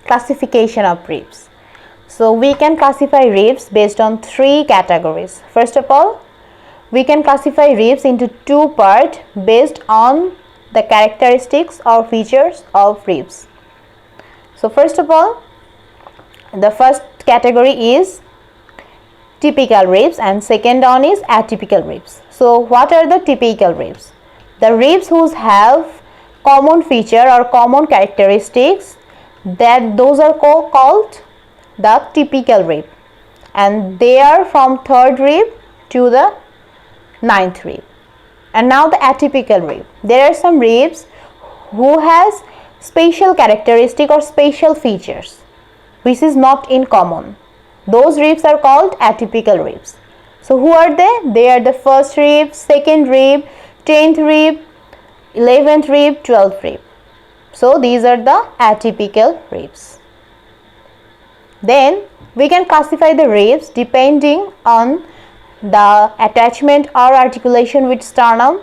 classification of ribs. So we can classify ribs based on three categories. First of all, we can classify ribs into two parts based on the characteristics or features of ribs. So first of all, the first category is typical ribs and second one is atypical ribs. So what are the typical ribs? The ribs who have common feature or common characteristics, that those are called the typical rib, and they are from third rib to the ninth rib. And now the atypical rib. There are some ribs who has special characteristic or special features which is not in common. Those ribs are called atypical ribs. So who are they? They are the first rib, second rib, 10th rib, 11th rib, 12th rib. So these are the atypical ribs. Then we can classify the ribs depending on the attachment or articulation with sternum.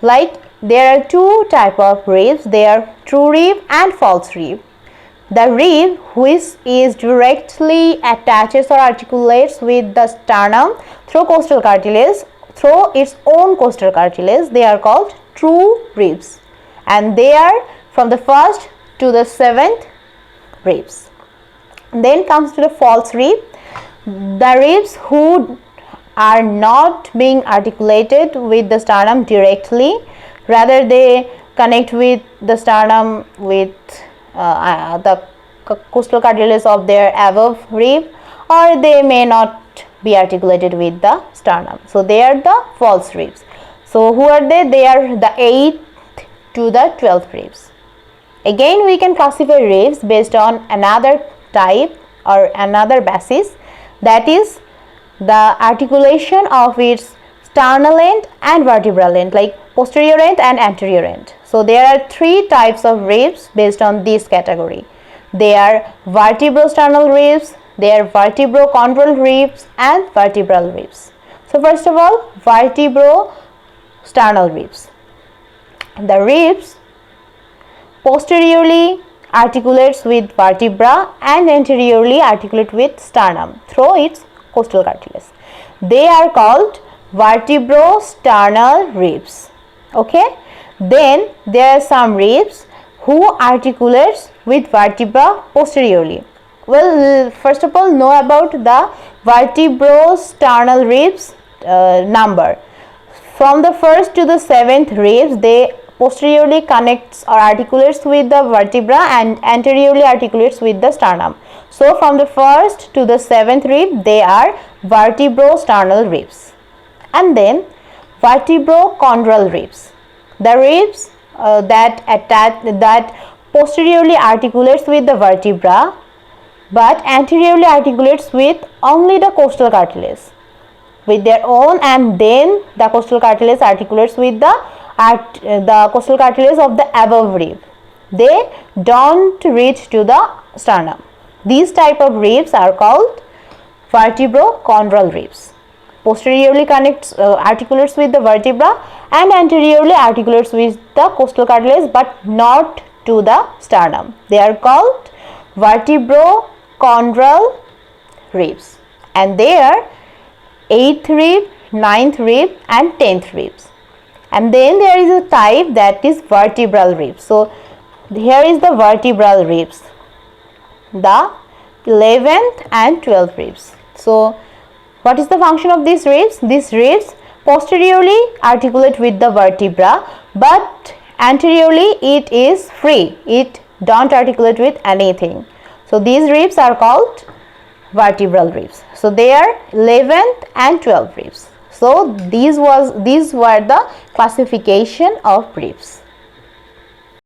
Like there are two type of ribs. They are true rib and false rib. The rib which is directly attaches or articulates with the sternum through costal cartilage, through its own costal cartilage, they are called true ribs, and they are from the first to the seventh ribs. Then comes to the false rib, the ribs who are not being articulated with the sternum directly, rather they connect with the sternum with the costal cartilage of their above rib, or they may not be articulated with the sternum. So they are the false ribs. So who are they? They are the 8th to the 12th ribs. Again we can classify ribs based on another type or another basis, that is the articulation of its sternal end and vertebral end, like posterior end and anterior end. So there are three types of ribs based on this category. They are vertebrosternal ribs, they are vertebrochondral ribs and vertebral ribs. So first of all, vertebrosternal ribs. The ribs posteriorly articulates with vertebra and anteriorly articulate with sternum through its costal cartilage. They are called vertebrosternal ribs. Okay. Then there are some ribs who articulates with vertebra posteriorly. Well, first of all, know about the vertebrosternal ribs number. From the first to the seventh ribs, they posteriorly connects or articulates with the vertebra and anteriorly articulates with the sternum. So from the first to the seventh rib, they are vertebrosternal ribs. And then vertebrochondral ribs, the ribs that posteriorly articulates with the vertebra but anteriorly articulates with only the costal cartilage with their own, and then the costal cartilage articulates with the costal cartilage of the above rib. They don't reach to the sternum. These type of ribs are called vertebrochondral ribs. Posteriorly articulates with the vertebra and anteriorly articulates with the costal cartilage but not to the sternum. They are called vertebrochondral ribs, and they are 8th rib, 9th rib and 10th ribs. And then there is a type that is vertebral ribs. So here is the vertebral ribs, the 11th and 12th ribs. So what is the function of these ribs? These ribs posteriorly articulate with the vertebra but anteriorly it is free, it don't articulate with anything. So these ribs are called vertebral ribs. So they are 11th and 12th ribs. So these were the classification of ribs.